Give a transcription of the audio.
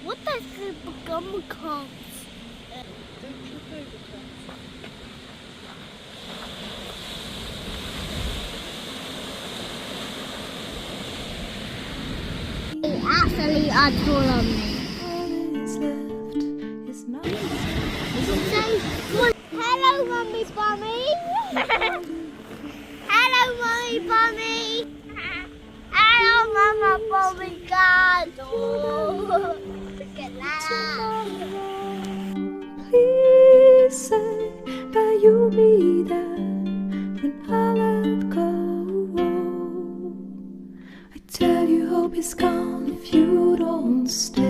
What has become of cars? They actually are taller than me. Hello, Mummy Bunny. Hello, Mummy Bunny. Hello, Mama Bunny God. Look at that. Please say that you'll be there when I let go. I tell you, hope is gone if you don't stay.